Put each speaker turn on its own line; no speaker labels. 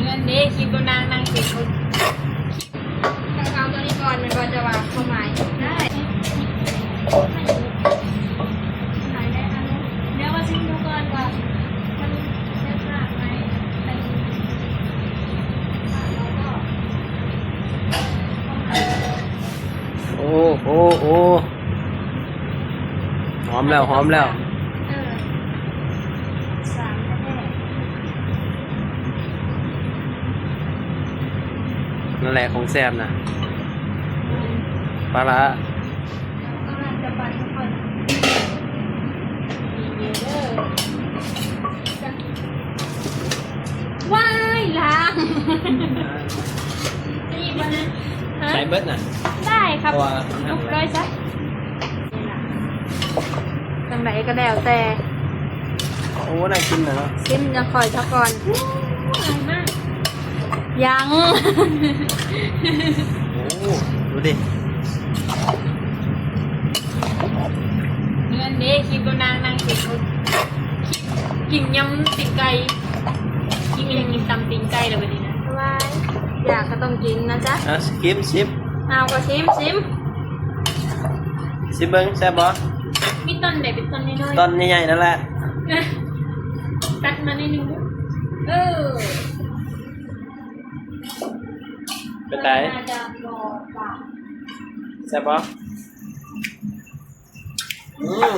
อันนี้คิดก็นางติดคนเอาตัวนี้ก่อนมันก็จะวางเข้าหมายได้ไหนได้คะเดี๋ยวมาชิมดูก่อนว่ามันจะขาดไหม
โอ้โอ้โอ้หอมแล้วหอมแล้ว
สามแน่
นั่นแหละของแซ่บนะปลาร้า
กำลังจะปั่นค่อยๆมีเยอะว้ายล้างจะหยิบมานะ
ใช้เบิร์ดน่ะ
ได้ครับ
เพราะว่า
ลุกเลยซะจังไหนก็แล้วแต่
โอ้น่ากินนะเนาะ
ซิมจะคอยซะก่อนยัง
โอ้ดูดิ
เนื้อนี้คิดก็นางติดกินยำติดไก่กินยังกินตำติดไก่เลยวันนี้นะว้ายอยากก็ต้องกินนะจ๊ะ
อ่ะซิมซิม
เอาก็ซิม
ซิมเบิ้งแซ่บบ่
มีต้นไหนเป็นต้นน้อยๆ
ตอนใหญ่ๆนั่นแหละ
ตัดมาในนึง
เป็นไง
น่าจะรอปาก
แซ่บบ่อืม